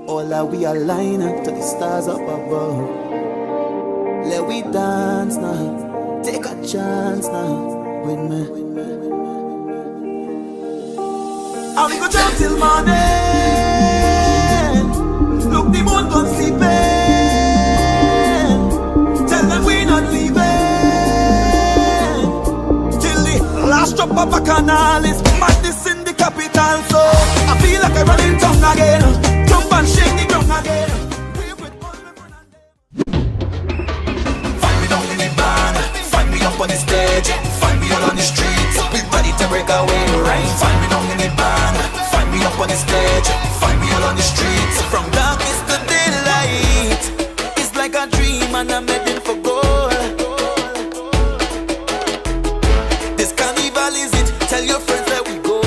All that we align to the stars up above. Let we dance now, take a chance now with me. And we go jump till morning. Look, the moon gone sleeping. Tell them we not leaving till the last drop of a canal is madness in the capital. So I feel like I'm running tongue again. Jump and shake the ground again. Find me down in the band, find me up on the stage, find me all on the streets, we ready to break away, right? Find me down in the band, find me up on the stage, find me all on the streets. From darkness to daylight, it's like a dream and I'm heading for gold. This carnival is it, tell your friends that we go.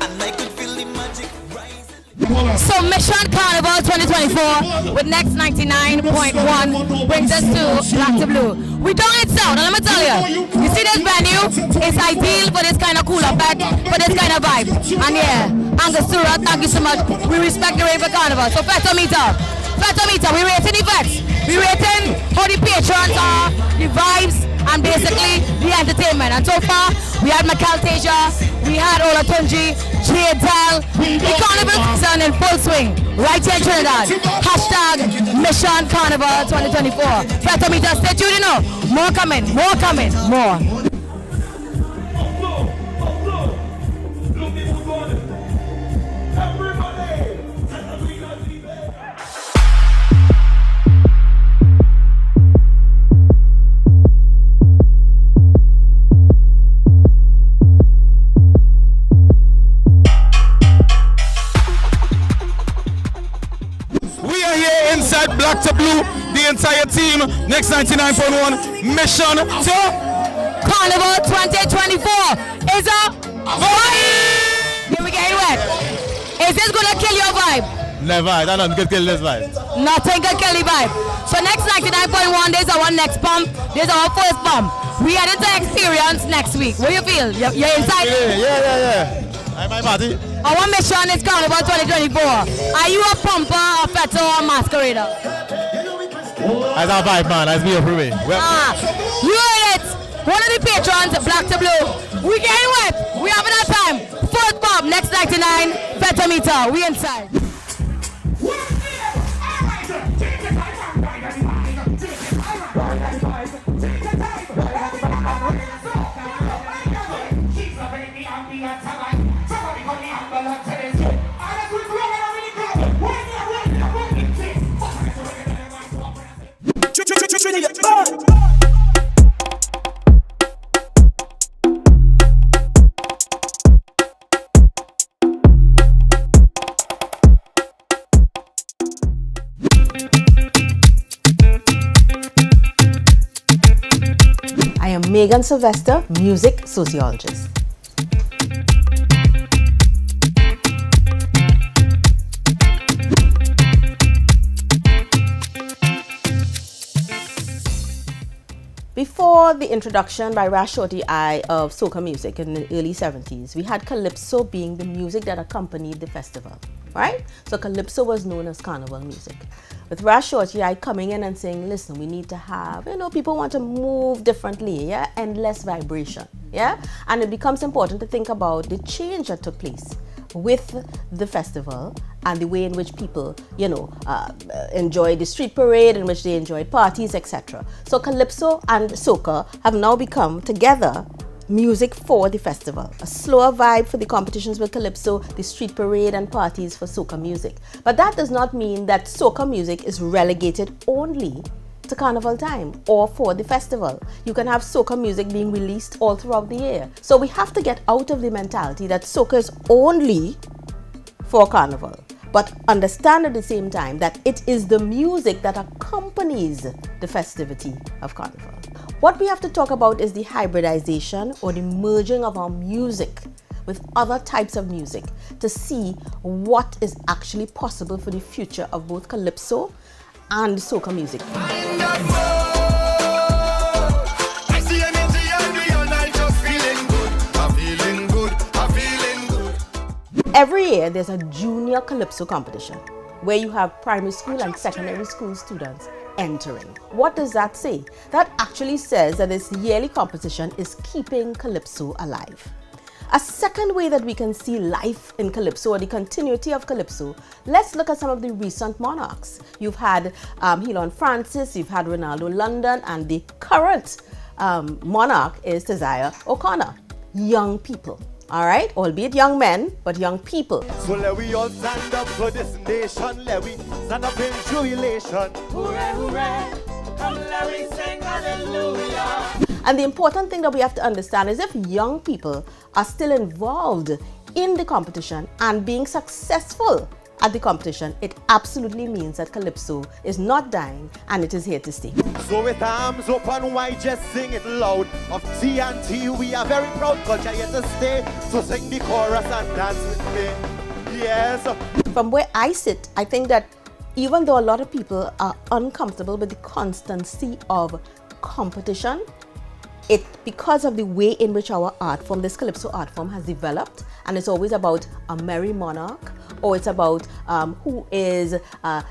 And I could feel the magic rising. So Mission Carnival 2024 with Next 99.1 brings us to Black to Blue. We don't it sound, and let me tell you, you see this venue, it's ideal for this kind of cooler pet, for this kind of vibe. And yeah, Angostura, thank you so much. We respect the Raver Carnival. So Fetometer, we rating the vets. We rating how the patrons are, the vibes, and basically the entertainment. And so far, we had Makalteja, we had Olatunji, J-Del, the carnival season in full swing, right here in Trinidad. Hashtag Mission Carnival 2024. Fetometer, stay tuned, you know. More coming, more. Black to Blue, the entire team, Next 99.1, Mission to Carnival 2024 is a vibe! Here we get wet. Is this gonna kill your vibe? Never, I don't know, kill this vibe. Nothing can kill the vibe. So Next 99.1, there's our next pump, there's our first pump. We head into experience next week. What do you feel? You're inside? Yeah. I'm my party. Our mission is Carnival 2024. Are you a pumper, a fetter, or a masquerader? That's our vibe, man. That's me up for me. You heard it. One of the patrons, Black to Blue. We getting wet. We having our time. Fourth pump, Next 99, Fetometer. We inside. I am Megan Sylvester, music sociologist. Before the introduction by Rashoti I of soca music in the early 70s, we had calypso being the music that accompanied the festival, right? So calypso was known as carnival music. With Rashoti I coming in and saying, listen, we need to have, people want to move differently, yeah? Endless vibration, yeah? And it becomes important to think about the change that took place with the festival and the way in which people, enjoyed the street parade, in which they enjoyed parties, etc. So calypso and soca have now become together music for the festival. A slower vibe for the competitions with calypso, the street parade and parties for soca music. But that does not mean that soca music is relegated only to carnival time or for the festival. You can have soca music being released all throughout the year. So we have to get out of the mentality that soca is only for carnival, but understand at the same time that it is the music that accompanies the festivity of carnival. What we have to talk about is the hybridization or the merging of our music with other types of music to see what is actually possible for the future of both calypso and soca music. every year there's a junior calypso competition where you have primary school and secondary school students entering. What does that say? That actually says that this yearly competition is keeping calypso alive. A second way that we can see life in calypso or the continuity of calypso, let's look at some of the recent monarchs. You've had Helon Francis, you've had Ronaldo London, and the current monarch is Tazaya O'Connor. Young people. All right, albeit young men, but young people. So let we all stand up for this nation. Let we stand up in jubilation. Hooray, hooray, come let we sing hallelujah. And the important thing that we have to understand is if young people are still involved in the competition and being successful at the competition, it absolutely means that calypso is not dying and it is here to stay. So with arms open wide, just sing it loud. Of TNT, we are very proud culture here to stay. So sing the chorus and dance with me. Yes. From where I sit, I think that even though a lot of people are uncomfortable with the constancy of competition, it because of the way in which our art form, this calypso art form, has developed, and it's always about a merry monarch, or it's about who is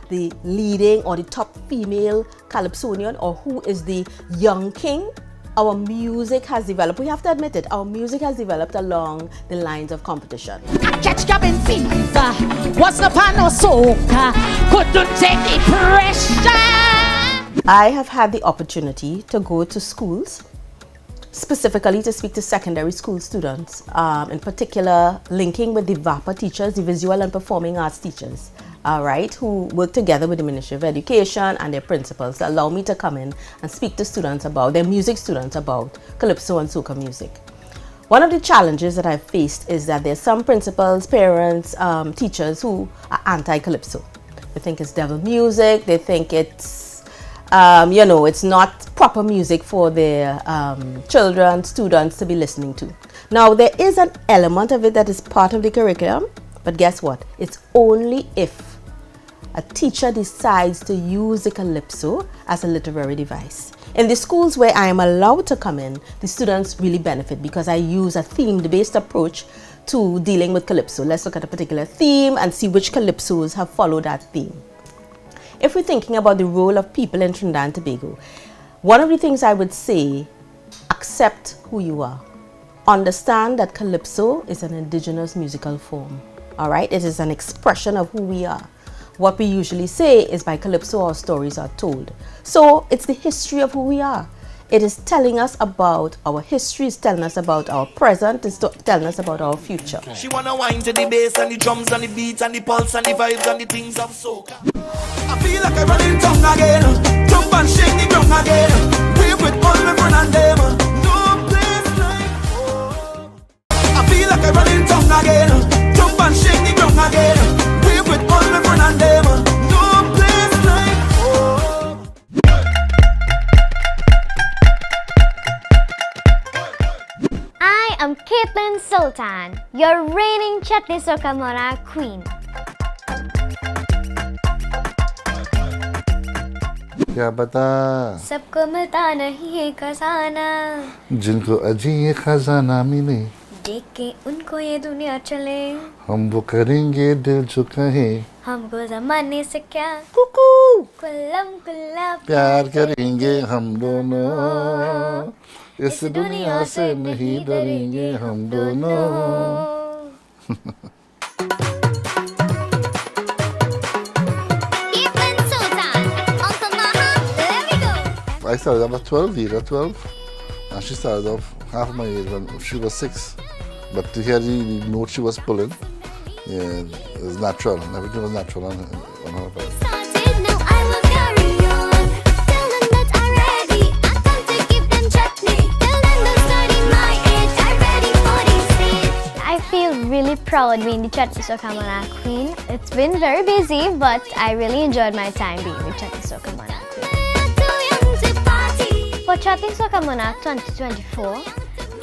the leading or the top female calypsonian, or who is the young king. Our music has developed, we have to admit it, our music has developed along the lines of competition. Catch cabin fever, what's the pan or soca, couldn't take the pressure. I have had the opportunity to go to schools, specifically to speak to secondary school students, in particular linking with the VAPA teachers, the visual and performing arts teachers, right, who work together with the Ministry of Education and their principals to allow me to come in and speak to students about, their music students about calypso and soca music. One of the challenges that I've faced is that there's some principals, parents, teachers who are anti-calypso. They think it's devil music, they think it's it's not proper music for their children, students to be listening to. Now, there is an element of it that is part of the curriculum, but guess what? It's only if a teacher decides to use the calypso as a literary device. In the schools where I am allowed to come in, the students really benefit because I use a themed-based approach to dealing with calypso. Let's look at a particular theme and see which calypsos have followed that theme. If we're thinking about the role of people in Trinidad and Tobago, one of the things I would say, accept who you are. Understand that calypso is an indigenous musical form, all right? It is an expression of who we are. What we usually say is by calypso our stories are told. So it's the history of who we are. It is telling us about our history, it's telling us about our present, it's telling us about our future. She wanna whine to the bass and the drums and the beats and the pulse and the vibes and the things of soca. I feel like I'm running tongue again. Jump and shake the drum again. Wave with all my friends and them. No place like home. I feel like I'm running tongue again. Jump and shake the drum again. Wave with all my friends and them. No place like home. I am Caitlin Sultan, your reigning Chutney Soca Monarch Queen. क्या बता सबको मिलता नहीं है खजाना जिनको अजी ये खजाना मिले देख के उनको ये दुनिया चले हम वो करेंगे दिल जो कहे हमको जमाने से क्या कुल्लम कुल्ला प्यार करेंगे हम दोनों इस दुनिया से नहीं डरेंगे हम दोनों I started off at 12, year at 12, and she started off half my age when she was 6. But to hear the note she was pulling, yeah, it was natural. Everything was natural on her part. I feel really proud being the Chutney Soca Monarch Queen. It's been very busy, but I really enjoyed my time being the Chutney Soca Monarch Queen. For Chutney Soca Monarch 2024,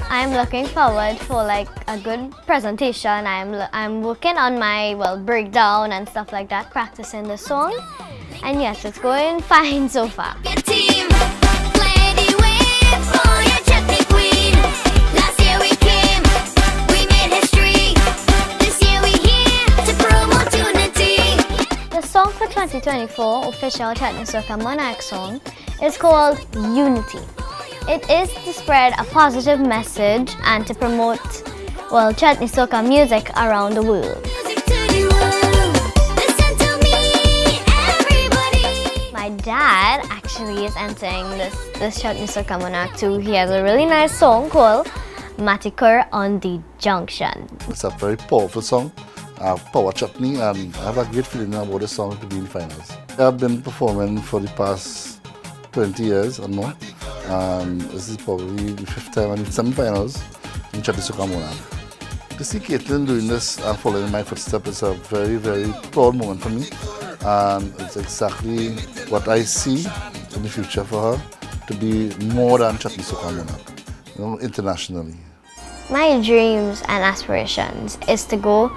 I'm looking forward for like a good presentation. I'm working on my breakdown and stuff like that, practicing the song, and yes, it's going fine so far. 2024 official Chutney Soca Monarch song is called Unity. It is to spread a positive message and to promote, well, Chutney Soca music around the world. My dad actually is entering this Chutney Soca Monarch too. He has a really nice song called Matikur on the Junction. It's a very powerful song, power chutney, and I have a great feeling about this song to be in finals. I've been performing for the past 20 years or more, and this is probably the 5th time I'm in semi-finals in Chutney Soca Monarch. To see Caitlin doing this and following in my footsteps is a very, very proud moment for me, and it's exactly what I see in the future for her, to be more than Chutney Soca Monarch, internationally. My dreams and aspirations is to go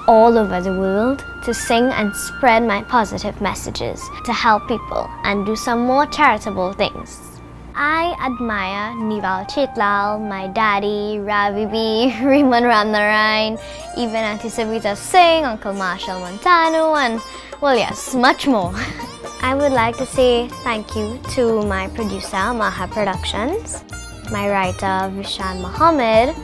all over the world to sing and spread my positive messages, to help people and do some more charitable things. I admire Nival Chetlal, my daddy, Ravi B, Raymond Ramnarayan, even Auntie Savita Singh, Uncle Marshall Montano, and, well, yes, much more. I would like to say thank you to my producer, Maha Productions, my writer, Vishan Mohammed,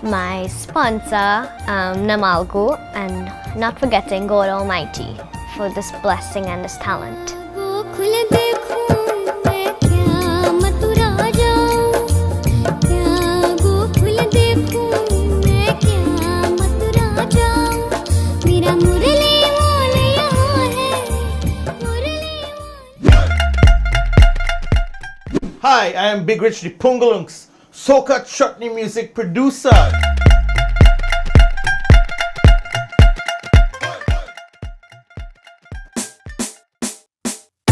my sponsor, Namalgo, and not forgetting God Almighty for this blessing and this talent. Hi, I am Big Rich the Pungalunks, Soca Chutney music producer.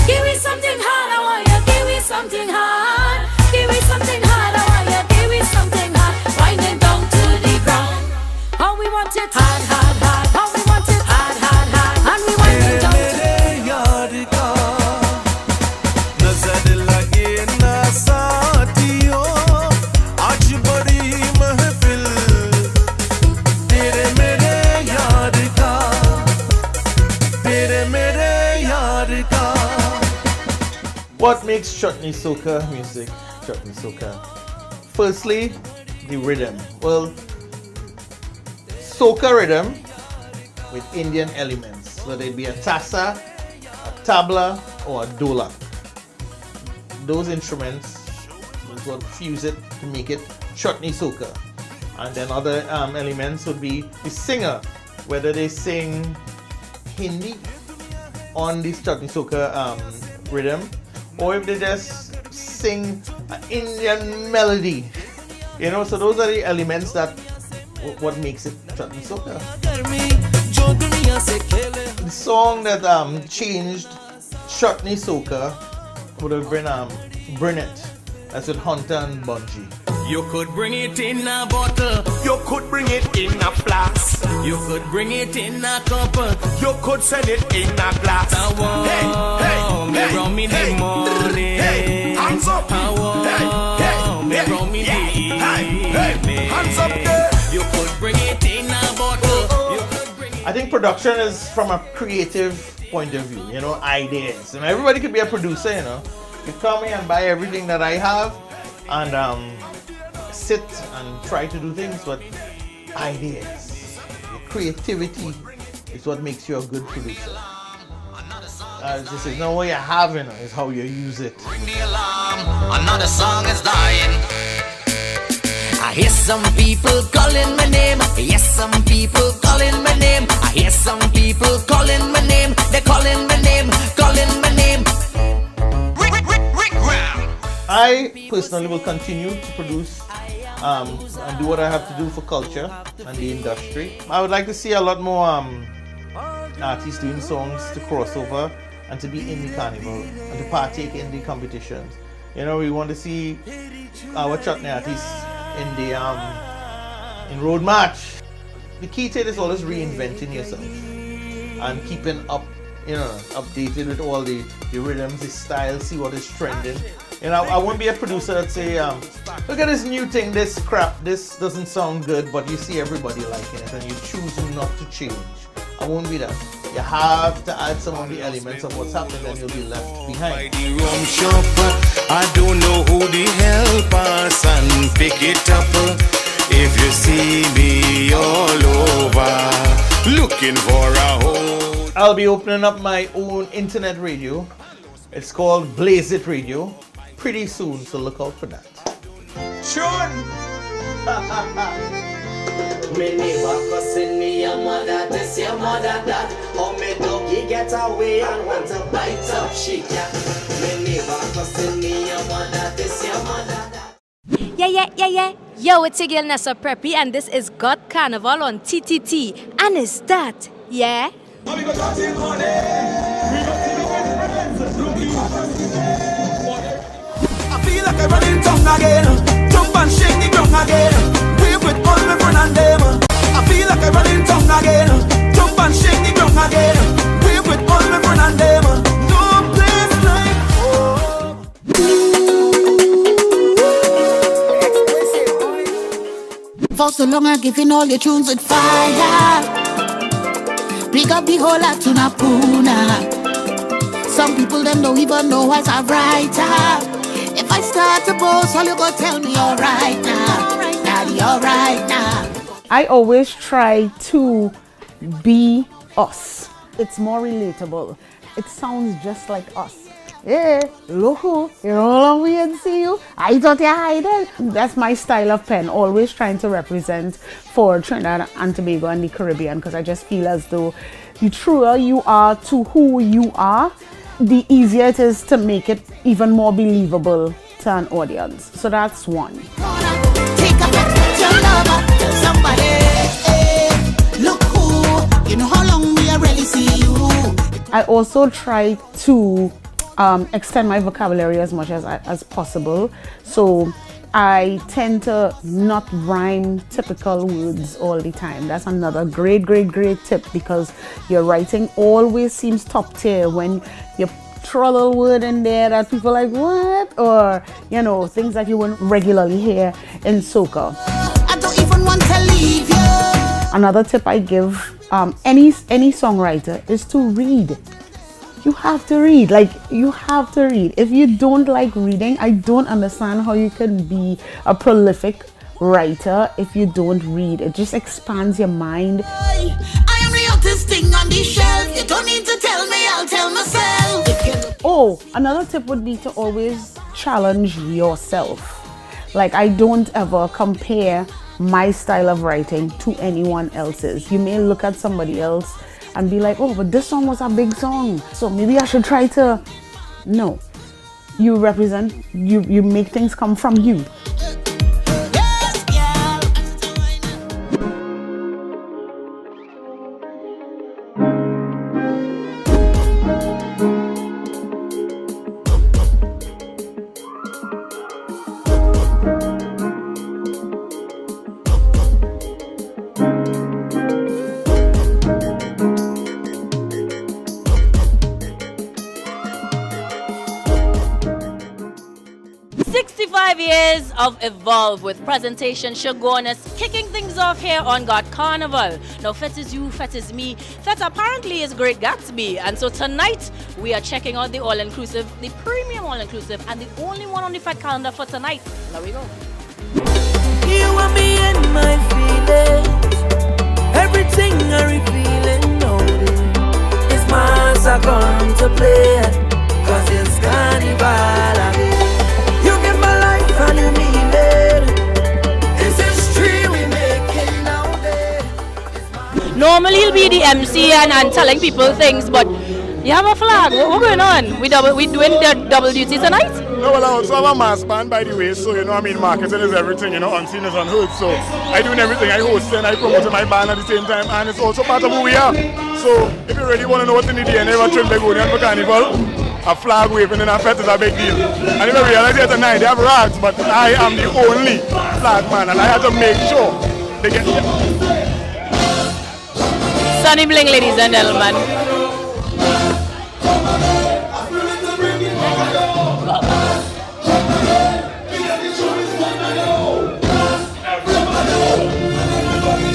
Give me something hard, I want you. Give me something hard. Give me something hard, I want you. Give me something hard. Wind it down to the ground. How we want it hard, hard, hard. How we want it hard, hard, hard. And we wind it down to What makes Chutney Soca music Chutney Soca? Firstly, the rhythm. Well, soca rhythm with Indian elements, whether it be a tassa, a tabla, or a dholak. Those instruments is what fuse it to make it Chutney Soca. And then other elements would be the singer, whether they sing Hindi on this Chutney Soca rhythm, or if they just sing an Indian melody. You know, so those are the elements that what makes it Chutney Soca. The song that changed Chutney Soca would have been Bring It. That's with Hunter and Bungie. You could bring it in a bottle, you could bring it in a flask, you could bring it in a cup, you could send it in a glass. me the morning. Hands up! me Hands up there! You could bring it in a bottle. You could bring it. I think production is from a creative point of view, you know, ideas. And everybody could be a producer, you know. You come in and buy everything that I have and sit and try to do things, but ideas, creativity is what makes you a good producer. Just is not what you have, you know, it's how you use it. Ring the alarm, another song is dying. I hear some people calling my name. Yes, some people calling my name. I hear some people calling my name. They're calling my name, calling my name. I personally will continue to produce and do what I have to do for culture and the industry. I would like to see a lot more artists doing songs to cross over and to be in the carnival and to partake in the competitions. You know, we want to see our chutney artists in the in road march. The key to it is always reinventing yourself and keeping up, you know, updated with all the rhythms, the styles, see what is trending. You know, I won't be a producer that say, look at this new thing, this crap, this doesn't sound good, but you see everybody liking it and you choose not to change. I won't be that. You have to add some of the elements of what's happening, then you'll be left behind. The rum shop, I don't know who the hell pass and pick it up. If you see me all over, looking for a home. I'll be opening up my own internet radio. It's called Blaze It Radio pretty soon, so look out for that. Tune! Me neighbor cussing me your mother, this your mother that. Oh me doggy get away and want to bite up she cat. Me neighbor cussing me your mother, this your mother that. Yeah. Yo, it's your girl Nessa Preppy and this is Got Carnival on TTT. And it's that, yeah? I feel like I'm running tongue again. Jump and shake the ground again. Wave with all my friends and them. I feel like I'm running tongue again. Jump and shake the ground again. Wave with all my friends and them. No place like home. For so long I'm giving all your tunes with fire. Big up the whole lot to Napuna. Some people them don't even know what's a writer. If I start to boast, all you go tell me alright now. Daddy, alright now. I always try to be us. It's more relatable. It sounds just like us. Hey, look who, you're all over and see you. I thought you hiding. That's my style of pen, always trying to represent for Trinidad and Tobago and the Caribbean, because I just feel as though the truer you are to who you are, the easier it is to make it even more believable to an audience. So that's one. Take a picture with your lover, tell somebody, hey, look who, you know how long me I really see you. I also try to extend my vocabulary as much as possible. So I tend to not rhyme typical words all the time. That's another great tip, because your writing always seems top tier when you throw a little word in there that people like, what? Or, you know, things that you wouldn't regularly hear in soca. I don't even want to leave you. Another tip I give any songwriter is to read. You have to read, you have to read. If you don't like reading, I don't understand how you can be a prolific writer if you don't read. It just expands your mind. I am the hottest thing on the shelf. You don't need to tell me, I'll tell myself. Oh, another tip would be to always challenge yourself. Like, I don't ever compare my style of writing to anyone else's. You may look at somebody else and be like, oh, but this song was a big song, so maybe I should try to. No, you represent, you make things come from you. 65 years of Evolve with presentation Shogunus kicking things off here on Got Carnival. Now, Fet is you, Fet is me. Fet apparently is Great Gatsby. And so tonight, we are checking out the all-inclusive, the premium all-inclusive, and the only one on the Fet calendar for tonight. There we go. You and me and my feelings, everything I revealing now is massacre to play, cause it's Carnival. You give my life and you mean it. This history we making nowadays. Normally you'll be the MC and telling people things, but you have a flag. What's going on? We doing the double duty tonight? No, well, I also have a mass band, by the way, so, you know, I mean, marketing is everything, you know, unseen is unheard, so I doing everything. I host and I promote my band at the same time, and it's also part of who we are. So, if you really want to know what's in the DNA of Trinbagonian for Carnival, a flag waving in a fete is a big deal. And if you realize here tonight, they have rags, but I am the only flag man, and I have to make sure they get here. Sunny Bling, ladies and gentlemen.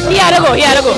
He had to go.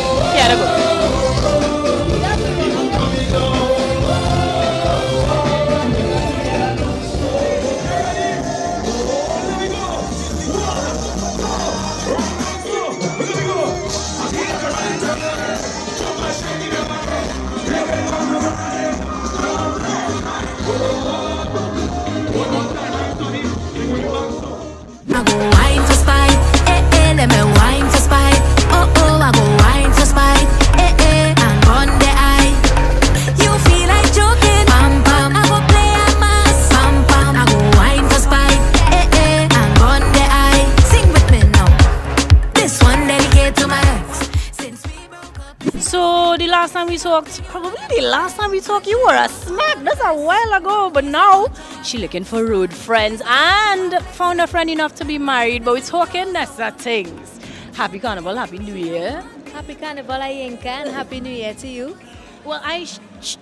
time we talked, probably the last time we talked, you were a smack. That's a while ago. But now, she looking for road friends and found a friend enough to be married. But we're talking, that's the things. Happy Carnival, Happy New Year. Happy Carnival, Ayinka, and Happy New Year to you. Well, I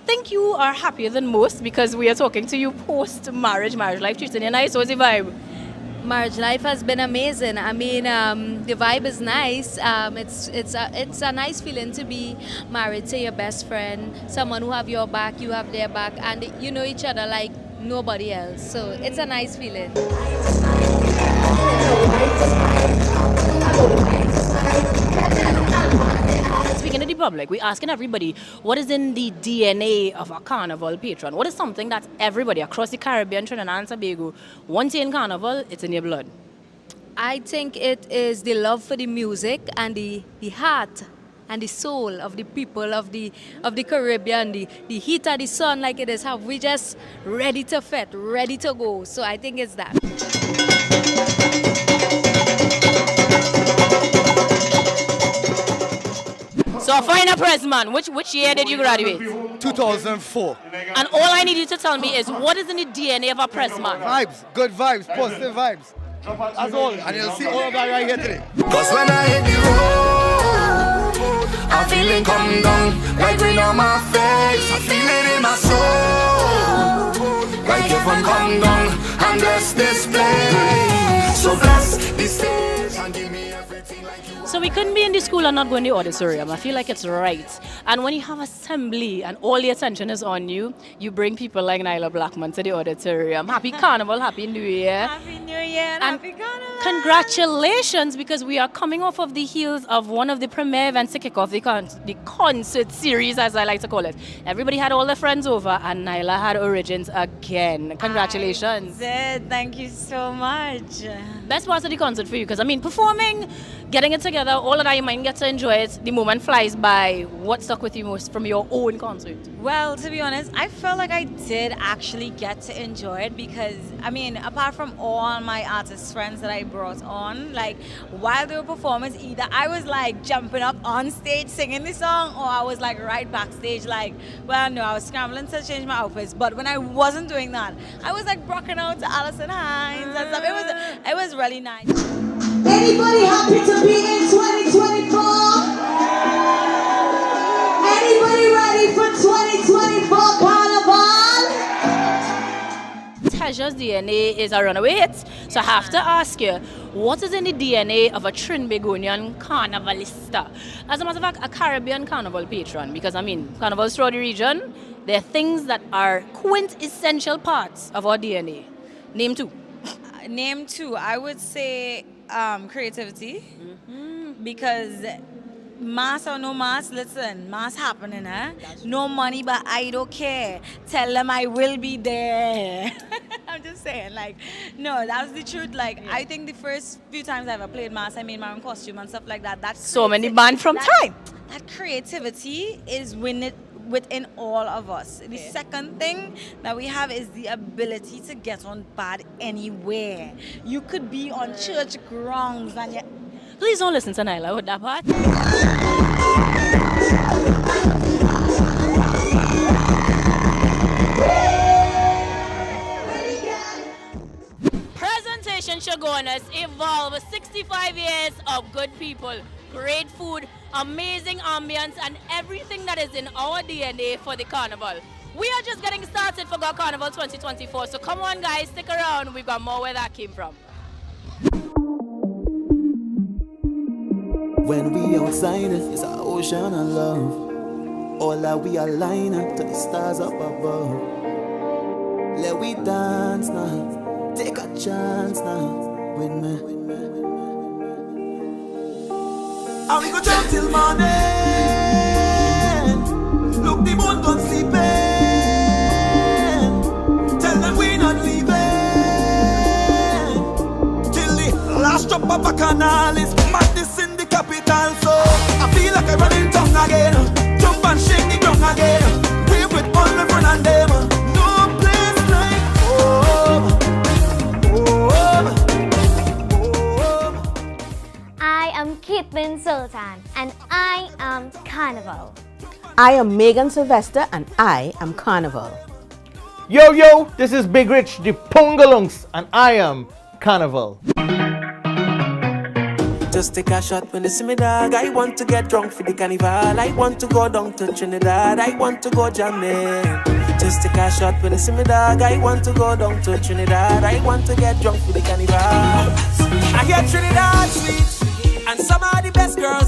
think you are happier than most because we are talking to you post-marriage. Marriage life treating you nice. What's the vibe? Marriage life has been amazing. I mean, the vibe is nice. It's a nice feeling to be married to your best friend, someone who have your back, you have their back, and you know each other like nobody else. So it's a nice feeling. Speaking to the public, we're asking everybody what is in the DNA of a Carnival patron? What is something that everybody across the Caribbean, Trinidad and Tobago, once you're in Carnival, it's in your blood? I think it is the love for the music and the heart and the soul of the people of the Caribbean, the heat of the sun like it is how we just ready to fit, ready to go. So I think it's that. So final press man, which year did you graduate? 2004. And all I need you to tell me is what is in the DNA of a press man? Vibes, good vibes, positive vibes. That's all. And you'll see all of that right here today. Cause when I hit the road, I'm feeling come down like rain on my face. I feel it in my soul, like heaven come down and bless this place. So bless this stage and give me everything like you. So we couldn't be in the school and not go in the auditorium. I feel like it's right. And when you have assembly and all the attention is on you, you bring people like Nyla Blackman to the auditorium. Happy Carnival, Happy New Year. Happy New Year and Happy Carnival. Congratulations, because we are coming off of the heels of one of the premier events to kick off the concert series, as I like to call it. Everybody had all their friends over and Nyla had Origins again. Congratulations. Thank you so much. Best part of the concert for you, because I mean, performing, getting it together, all of that, you might get to enjoy it. The moment flies by. What stuck with you most from your own concert? Well, to be honest, I felt like I did actually get to enjoy it because, I mean, apart from all my artist friends that I brought on, like, while they were performing, either I was like jumping up on stage singing the song, or I was like right backstage, like, well, no, I was scrambling to change my outfits. But when I wasn't doing that, I was like rocking out to Alison Hines and stuff. It was really nice. Anybody happy to be in 2024? Anybody ready for 2024 Carnival? Tasha's DNA is a runaway hit. So I have to ask you, what is in the DNA of a Trinbagonian carnivalista? As a matter of fact, a Caribbean carnival patron. Because I mean, carnivals throughout the region, there are things that are quintessential parts of our DNA. Name two. Name two, I would say creativity. Because mass or no mass, listen, mass happening, eh? No money, but I don't care. Tell them I will be there. I'm just saying, like, no, that's the truth. Like, I think the first few times I ever played mass, I made my own costume and stuff like that. That's so many bands from time. That creativity is within all of us. The second thing that we have is the ability to get on board anywhere. You could be on church grounds and you... Please don't listen to Nyla with that part. Presentation Shoguners evolve 65 years of good people, great food, amazing ambience, and everything that is in our DNA for the carnival. We are just getting started for God Carnival 2024, so come on guys, stick around, we've got more where that came from. When we outside, it's an ocean of love. All that we align to the stars up above. Let we dance now, take a chance now with me. And we go jump till morning. Look, the moon gone sleeping. Tell them we not leaving till the last drop of a canal is madness in the capital. So I feel like I run in town again, jump and shake the ground again, wave with all my friends and them. No place like home, I am Caitlin Sultan and I am Carnival. I am Megan Sylvester and I am Carnival. Yo, yo, this is Big Rich, the Pungalunks, and I am Carnival. Just take a shot when you see me, dog. I want to get drunk for the carnival. I want to go down to Trinidad. I want to go jamming. Just take a shot when you see me, dog. I want to go down to Trinidad. I want to get drunk for the carnival. I hear Trinidad sweet, and some of the best girls